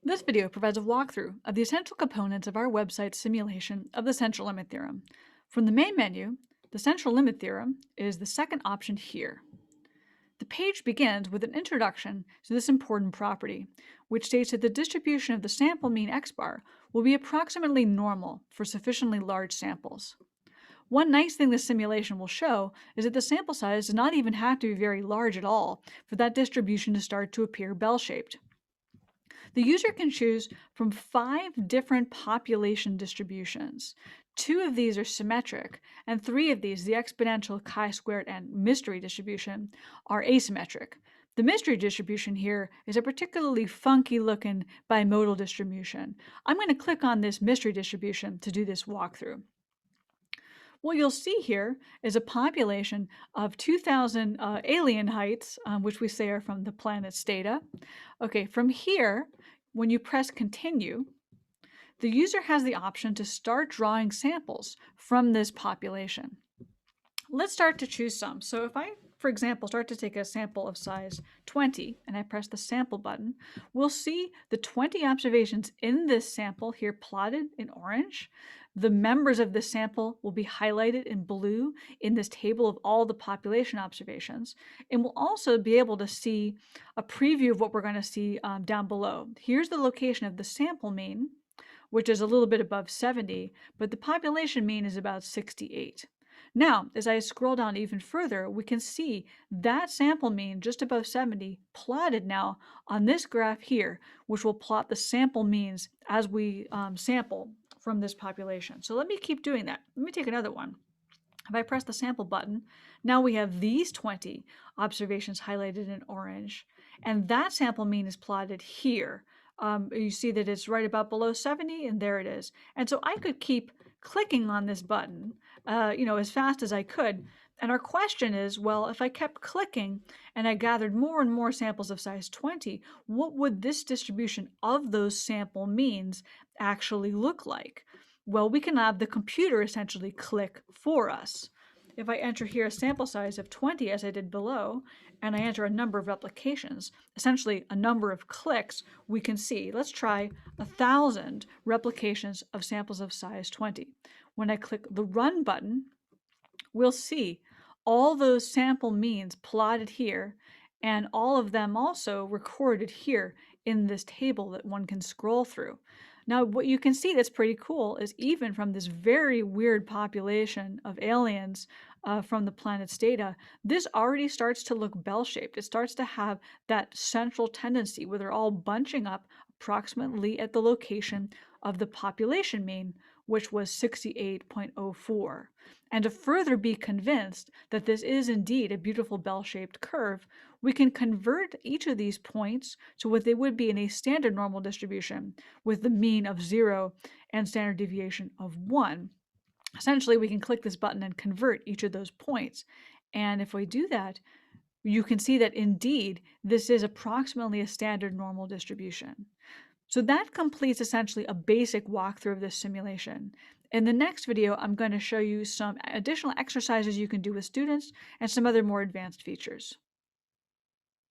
This video provides a walkthrough of the essential components of our website's simulation of the central limit theorem. From the main menu, the central limit theorem is the second option here. The page begins with an introduction to this important property, which states that the distribution of the sample mean x-bar will be approximately normal for sufficiently large samples. One nice thing this simulation will show is that the sample size does not even have to be very large at all for that distribution to start to appear bell-shaped. The user can choose from 5 different population distributions. 2 of these are symmetric, and 3 of these, the exponential, chi-squared, and mystery distribution, are asymmetric. The mystery distribution here is a particularly funky looking bimodal distribution. I'm going to click on this mystery distribution to do this walkthrough. What you'll see here is a population of 2,000 alien heights, which we say are from the planet's data. Okay, from here, when you press continue, the user has the option to start drawing samples from this population. Let's start to choose some. So if I, for example, start to take a sample of size 20 and I press the sample button, we'll see the 20 observations in this sample here plotted in orange. The members of this sample will be highlighted in blue in this table of all the population observations. And we'll also be able to see a preview of what we're going to see down below. Here's the location of the sample mean, which is a little bit above 70, but the population mean is about 68. Now, as I scroll down even further, we can see that sample mean just above 70 plotted now on this graph here, which will plot the sample means as we sample from this population. So let me keep doing that. Let me take another one. If I press the sample button, now we have these 20 observations highlighted in orange, and that sample mean is plotted here. You see that it's right about below 70, and there it is. And so I could keep clicking on this button, as fast as I could. And our question is, well, if I kept clicking and I gathered more and more samples of size 20, what would this distribution of those sample means actually look like? Well, we can have the computer essentially click for us. If I enter here a sample size of 20 as I did below, and I enter a number of replications, essentially a number of clicks, we can see. Let's try 1,000 replications of samples of size 20. When I click the run button, we'll see all those sample means plotted here, and all of them also recorded here in this table that one can scroll through. Now, what you can see that's pretty cool is even from this very weird population of aliens from the planet's data, this already starts to look bell-shaped. It starts to have that central tendency where they're all bunching up approximately at the location of the population mean, which was 68.04. And to further be convinced that this is indeed a beautiful bell-shaped curve, we can convert each of these points to what they would be in a standard normal distribution with the mean of 0 and standard deviation of 1. Essentially, we can click this button and convert each of those points. And if we do that, you can see that indeed this is approximately a standard normal distribution. So that completes essentially a basic walkthrough of this simulation. In the next video, I'm going to show you some additional exercises you can do with students and some other more advanced features.